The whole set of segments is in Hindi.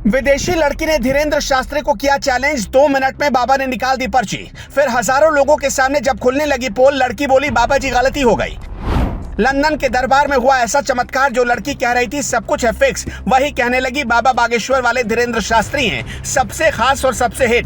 विदेशी लड़की ने धीरेंद्र शास्त्री को किया चैलेंज। 2 मिनट में बाबा ने निकाल दी पर्ची। फिर हजारों लोगों के सामने जब खुलने लगी पोल, लड़की बोली बाबा जी गलती हो गई। लंदन के दरबार में हुआ ऐसा चमत्कार, जो लड़की कह रही थी सब कुछ है फिक्स, वही कहने लगी बाबा बागेश्वर वाले धीरेंद्र शास्त्री हैं सबसे खास और सबसे हिट।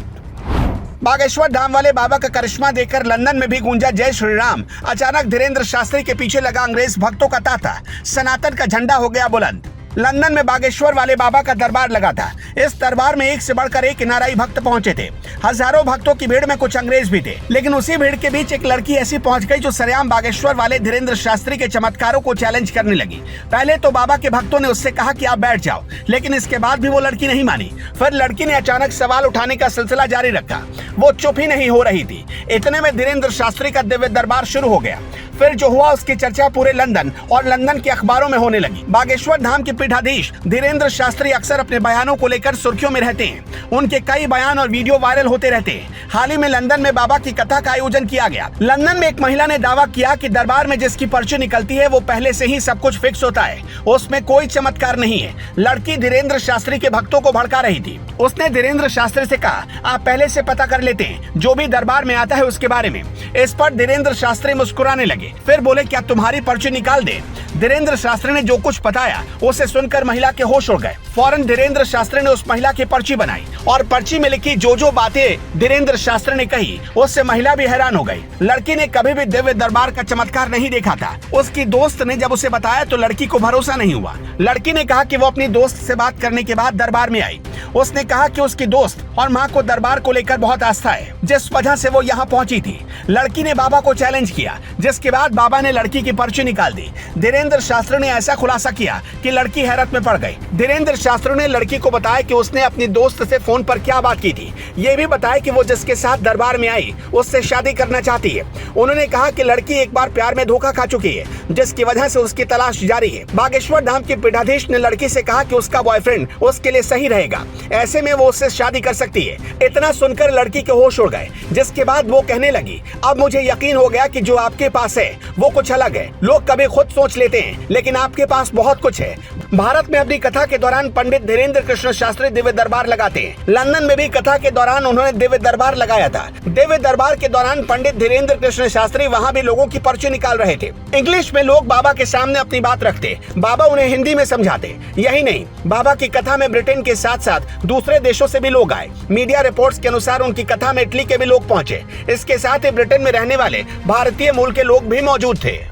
बागेश्वर धाम वाले बाबा का करिश्मा देखकर लंदन में भी गूंजा जय श्री राम। अचानक धीरेंद्र शास्त्री के पीछे लगा अंग्रेज भक्तों का तांता, सनातन का झंडा हो गया बुलंद। लंदन में बागेश्वर वाले बाबा का दरबार लगा था। इस दरबार में एक से बढ़कर एक एनआरआई भक्त पहुंचे थे। हजारों भक्तों की भीड़ में कुछ अंग्रेज भी थे, लेकिन उसी भीड़ के बीच एक लड़की ऐसी पहुंच गई जो सरेआम बागेश्वर वाले धीरेंद्र शास्त्री के चमत्कारों को चैलेंज करने लगी। पहले तो बाबा के भक्तों ने उससे कहा कि आप बैठ जाओ, लेकिन इसके बाद भी वो लड़की नहीं मानी। फिर लड़की ने अचानक सवाल उठाने का सिलसिला जारी रखा। वो चुप ही नहीं हो रही थी। इतने में धीरेंद्र शास्त्री का दिव्य दरबार शुरू हो गया। फिर जो हुआ उसकी चर्चा पूरे लंदन और लंदन के अखबारों में होने लगी। बागेश्वर धाम के पीठाधीश धीरेंद्र शास्त्री अक्सर अपने बयानों को लेकर सुर्खियों में रहते हैं। उनके कई बयान और वीडियो वायरल होते रहते हैं। हाल ही में लंदन में बाबा की कथा का आयोजन किया गया। लंदन में एक महिला ने दावा किया कि दरबार में जिसकी पर्ची निकलती है वो पहले से ही सब कुछ फिक्स होता है, उसमें कोई चमत्कार नहीं है। लड़की धीरेंद्र शास्त्री के भक्तों को भड़का रही थी। उसने धीरेंद्र शास्त्री से कहा आप पहले से पता कर लेते हैं जो भी दरबार में आता है उसके बारे में। इस पर धीरेंद्र शास्त्री मुस्कुराने लगे। फिर बोले क्या तुम्हारी पर्ची निकाल दे। धीरेंद्र शास्त्री ने जो कुछ बताया उसे सुनकर महिला के होश उड़ गए। फौरन धीरेंद्र शास्त्री ने उस महिला की पर्ची बनाई और पर्ची में लिखी जो बातें धीरेंद्र शास्त्री ने कही उससे महिला भी हैरान हो गई। लड़की ने कभी भी दिव्य दरबार का चमत्कार नहीं देखा था। उसकी दोस्त ने जब उसे बताया तो लड़की को भरोसा नहीं हुआ। लड़की ने कहा कि वो अपनी दोस्त से बात करने के बाद दरबार में आई। उसने कहा कि उसकी दोस्त और माँ को दरबार को लेकर बहुत आस्था है, जिस वजह से वो यहाँ पहुंची थी। लड़की ने बाबा को चैलेंज किया, जिसके बाद बाबा ने लड़की की पर्ची निकाल दी। धीरेंद्र शास्त्री ने ऐसा खुलासा किया कि लड़की हैरत में पड़ गई। धीरेंद्र शास्त्री ने लड़की को बताया कि उसने अपनी दोस्त से फोन पर क्या बात की थी। ये भी बताया कि वो जिसके साथ दरबार में आई उससे शादी करना चाहती है। उन्होंने कहा कि लड़की एक बार प्यार में धोखा खा चुकी है, जिसकी वजह से उसकी तलाश जारी है। बागेश्वर धाम के पीठाधीश ने लड़की से कहा कि उसका बॉयफ्रेंड उसके लिए सही रहेगा, ऐसे में वो उससे शादी कर सकती है। इतना सुनकर लड़की के होश उड़ गए, जिसके बाद वो कहने लगी अब मुझे यकीन हो गया कि जो आपके पास है वो कुछ अलग है। लोग कभी खुद सोच लेते हैं, लेकिन आपके पास बहुत कुछ है। भारत में अपनी कथा के दौरान पंडित धीरेंद्र कृष्ण शास्त्री दिव्य दरबार लगाते हैं। लंदन में भी कथा के दौरान उन्होंने दिव्य दरबार लगाया था। दिव्य दरबार के दौरान पंडित धीरेंद्र कृष्ण शास्त्री वहाँ भी लोगों की पर्ची निकाल रहे थे। इंग्लिश में लोग बाबा के सामने अपनी बात रखते, बाबा उन्हें हिंदी में समझाते। यही नहीं, बाबा की कथा में ब्रिटेन के साथ साथ दूसरे देशों से भी लोग आए। मीडिया रिपोर्ट्स के अनुसार उनकी कथा में इटली के भी लोग पहुंचे। इसके साथ ही ब्रिटेन में रहने वाले भारतीय मूल के लोग भी मौजूद थे।